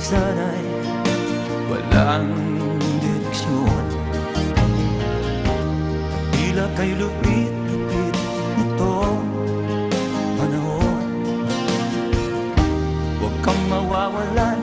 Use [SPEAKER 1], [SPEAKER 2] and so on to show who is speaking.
[SPEAKER 1] sana'y walang direksyon. Tila kay lupit-lupit nitong panahon. Huwag kang mawawalan